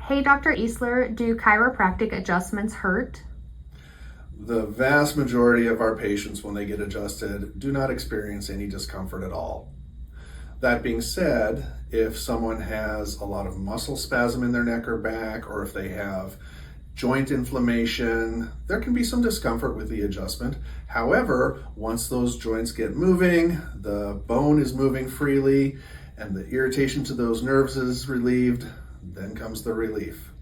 Hey, Dr. Easler, do chiropractic adjustments hurt? The vast majority of our patients, when they get adjusted, do not experience any discomfort at all. That being said, if someone has a lot of muscle spasm in their neck or back, or if they have joint inflammation, there can be some discomfort with the adjustment. However, once those joints get moving, the bone is moving freely, and the irritation to those nerves is relieved, then comes the relief.